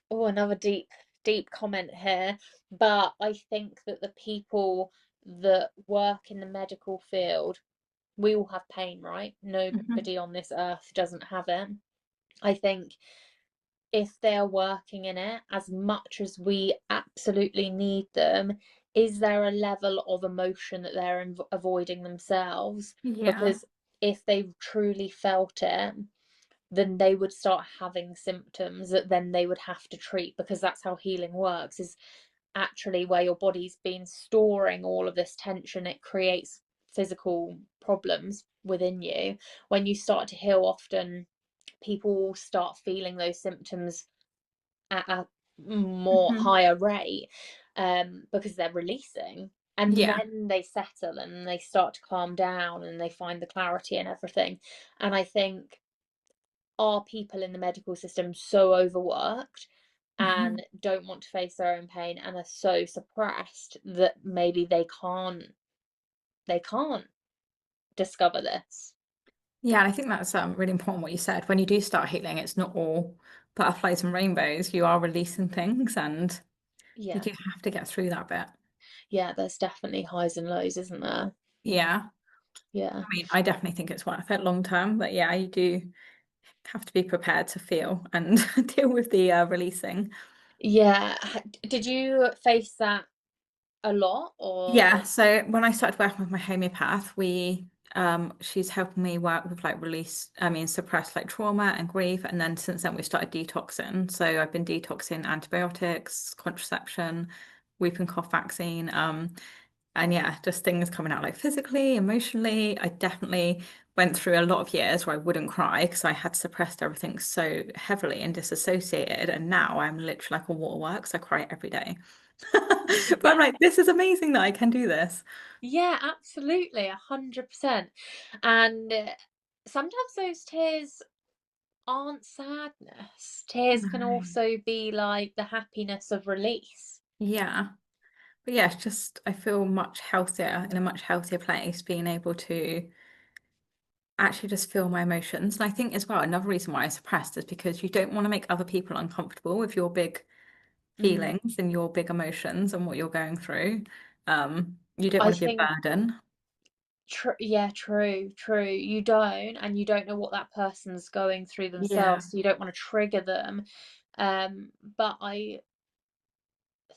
oh, another deep comment here. But I think that the people that work in the medical field, we all have pain, right? Mhm. Nobody on this earth doesn't have it. I think if they're working in it as much as we absolutely need them, is there a level of emotion that they're avoiding themselves? Yeah. Because if they truly felt it, then they would start having symptoms that then they would have to treat, because that's how healing works, is actually where your body's been storing all of this tension, it creates physical problems within you. When you start to heal, often people will start feeling those symptoms at a more Hmm. higher rate, because they're releasing, and Yeah. then they settle and they start to calm down and they find the clarity and everything. And I think, are people in the medical system so overworked Hmm. and don't want to face their own pain and are so suppressed that maybe they can't discover this? Yeah, and I think that's really important what you said. When you do start healing, it's not all butterflies and rainbows. You are releasing things, and you Yeah, do have to get through that bit. yeah, there's definitely highs and lows, isn't there? Yeah. Yeah. I mean, I definitely think it's worth it long term, but yeah, you do have to be prepared to feel and deal with the releasing. Yeah. Did you face that a lot, Yeah, or? so when I started working with my homeopath, she's helping me work with like suppress like trauma and grief. And then since then we started detoxing. So I've been detoxing antibiotics, contraception, whooping cough vaccine. And yeah, just things coming out like physically, emotionally. I definitely went through a lot of years where I wouldn't cry because I had suppressed everything so heavily and disassociated. And now I'm literally like a waterworks. I cry every day. But I'm Yeah. like, this is amazing that I can do this. Yeah, absolutely, 100%. And sometimes those tears aren't sadness. Tears No. can also be like the happiness of release. Yeah. But yeah, it's just I feel much healthier in a much healthier place, being able to actually just feel my emotions. And I think as well, another reason why I suppressed is because you don't want to make other people uncomfortable with your big Mm. feelings and your big emotions and what you're going through. You don't I want to be a think, burden. yeah, true, true. You don't, and you don't know what that person's going through Yeah. themselves, so you don't want to trigger them. But I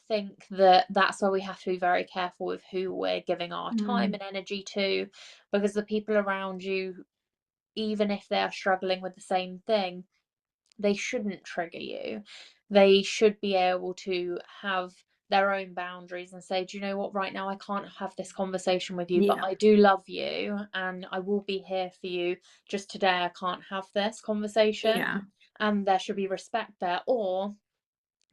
think that that's where we have to be very careful with who we're giving our time Mm. and energy to, because the people around you, even if they're struggling with the same thing, they shouldn't trigger you. They should be able to have their own boundaries and say, do you know what, right now I can't have this conversation with you, but Yeah. I do love you and I will be here for you. Just today, I can't have this conversation. Yeah. And there should be respect there. Or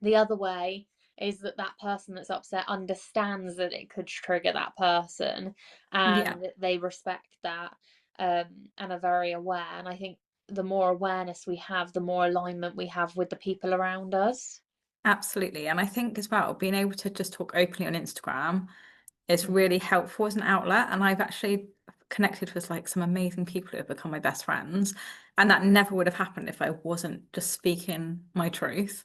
the other way is that that person that's upset understands that it could trigger that person, Yeah. and they respect that, and are very aware. And I think the more awareness we have, the more alignment we have with the people around us. Absolutely. And I think as well, being able to just talk openly on Instagram is Mm. really helpful as an outlet. And I've actually connected with like some amazing people who have become my best friends. And that never would have happened if I wasn't just speaking my truth.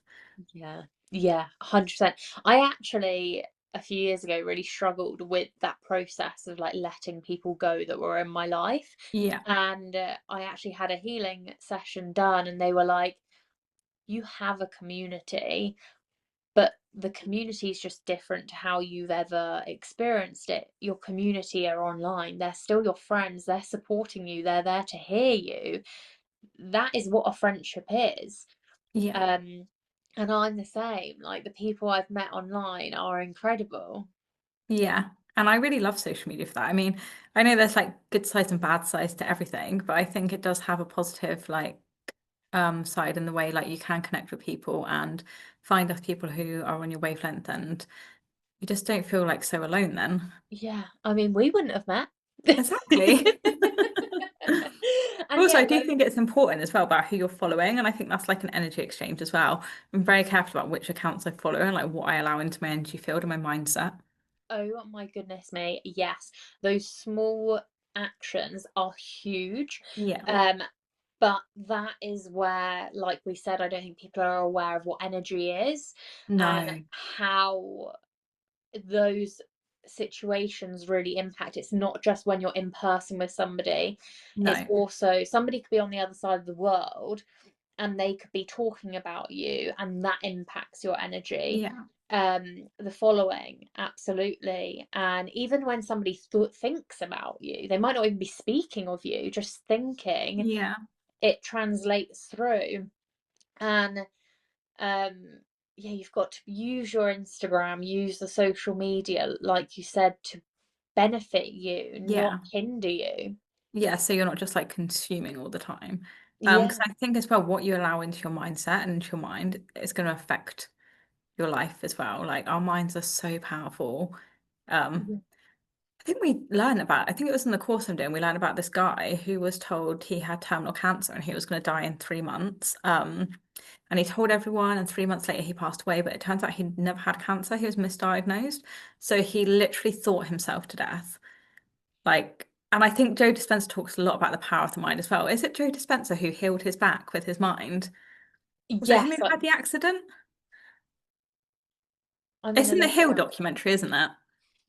Yeah, yeah, 100%. I actually, a few years ago, really struggled with that process of like letting people go that were in my life. Yeah. And I actually had a healing session done, and they were like, you have a community, but the community is just different to how you've ever experienced it. Your community are online, they're still your friends, they're supporting you, they're there to hear you. That is what a friendship is. Yeah. Um, and I'm the same. Like, the people I've met online are incredible. Yeah. And I really love social media for that. I mean, I know there's like good sides and bad sides to everything, but I think it does have a positive like side in the way like you can connect with people and find other people who are on your wavelength and you just don't feel like so alone then. Yeah, I mean, we wouldn't have met. Exactly. And Also, yeah, I do those. think it's important as well about who you're following, and I think that's like an energy exchange as well. I'm very careful about which accounts I follow and like what I allow into my energy field and my mindset. Oh my goodness me, yes, those small actions are huge. Yeah. Um, but that is where, like we said, I don't think people are aware of what energy is and No, how those situations really impact. It's not just when you're in person with somebody, it's no. also somebody could be on the other side of the world and they could be talking about you, and that impacts your energy. Yeah. The following, absolutely. And even when somebody thinks about you, they might not even be speaking of you, just thinking, Yeah. it translates through. And um yeah, you've got to use your Instagram, use the social media, like you said, to benefit you, not Yeah. hinder you. Yeah. So you're not just like consuming all the time. Because Yeah. I think as well, what you allow into your mindset and into your mind is going to affect your life as well. Like our minds are so powerful. Um, Yeah. I think we learned about, I think it was in the course I'm doing, we learned about this guy who was told he had terminal cancer and he was going to die in 3 months. And he told everyone, and 3 months later he passed away. But it turns out he'd never had cancer. He was misdiagnosed. So he literally thought himself to death. Like, and I think Joe Dispenza talks a lot about the power of the mind as well. Is it Joe Dispenza who healed his back with his mind? Was it him Yes, who had the accident? I'm It's gonna in the look it Hill up. documentary, isn't it?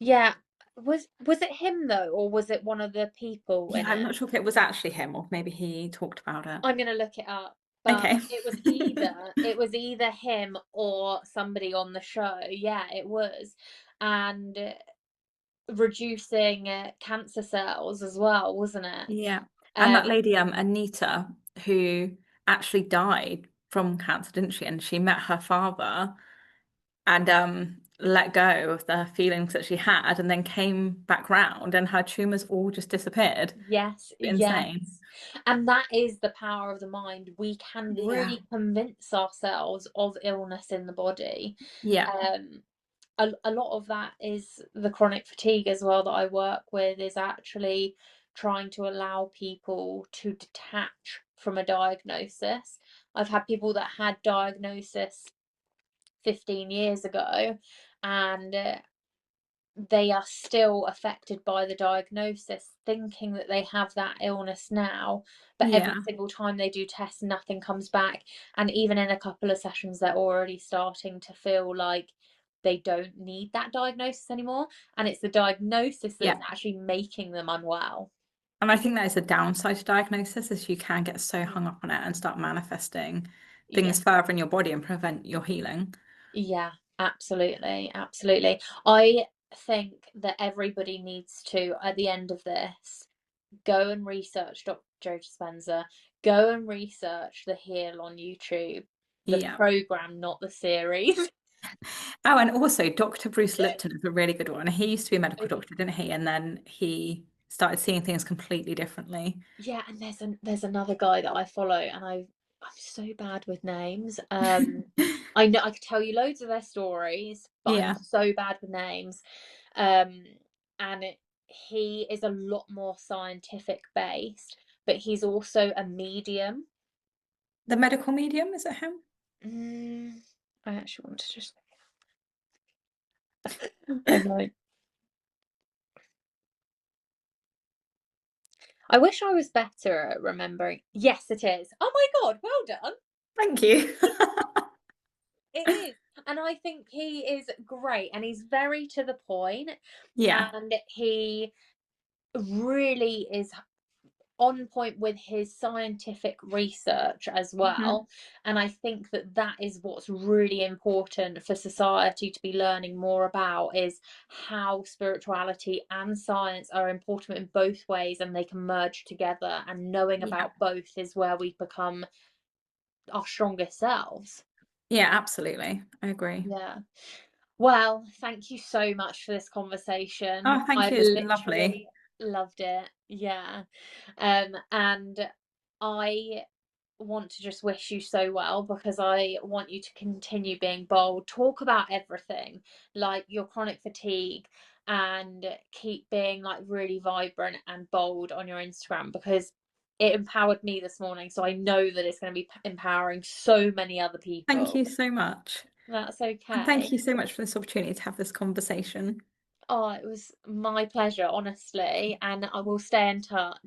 Yeah. Was it him though, or was it one of the people Yeah, in I'm it? not sure if it was actually him or maybe he talked about it. I'm gonna look it up. But Okay. it was either him or somebody on the show. Yeah, it was. And reducing cancer cells as well, wasn't it? Yeah. And Um, that lady, Anita, who actually died from cancer, didn't she? And she met her father and let go of the feelings that she had and then came back round and her tumors all just disappeared. yes, yes. Insane. And that is the power of the mind. We can Yeah. really convince ourselves of illness in the body. Yeah. Um, a lot of that is the chronic fatigue as well that I work with, is actually trying to allow people to detach from a diagnosis. I've had people that had diagnosis 15 years ago, and they are still affected by the diagnosis, thinking that they have that illness now, but every Yeah. single time they do tests, nothing comes back. And even in a couple of sessions, they're already starting to feel like they don't need that diagnosis anymore. And it's the diagnosis Yeah. that's actually making them unwell. And I think that is a downside to diagnosis is you can get so hung up on it and start manifesting Yeah. things further in your body and prevent your healing. Yeah, absolutely. Absolutely. I think that everybody needs to, at the end of this, go and research Dr. Joe Dispenza. Go and research the Heal on YouTube, the Yeah. program, not the series. Oh, and also Dr. Bruce Lipton is a really good one. He used to be a medical doctor, didn't he? And then he started seeing things completely differently. Yeah, and there's another guy that I follow, and I'm so bad with names. I know I could tell you loads of their stories, but I'm Yeah. so bad with names. Um, and he is a lot more scientific based, but he's also a medium. The medical medium, is it him? Mm, I actually want to just. I know. I wish I was better at remembering. Yes, it is. Oh my God, well done. Thank you. It is. And I think he is great, and he's very to the point, Yeah. and he really is on point with his scientific research as Mhm. well. And I think that that is what's really important for society to be learning more about, is how spirituality and science are important in both ways, and they can merge together, and knowing Yeah. about both is where we become our strongest selves. Yeah, absolutely. I agree. Yeah. Well, thank you so much for this conversation. Oh, thank I've you. It's been lovely. literally loved it. Yeah. And I want to just wish you so well, because I want you to continue being bold. Talk about everything, like your chronic fatigue, and keep being like really vibrant and bold on your Instagram, because it empowered me this morning. So I know that it's going to be empowering so many other Thank people. you so much. That's And thank okay. you so much for this opportunity to have this conversation. Oh, it was my pleasure, honestly, and I will stay in touch.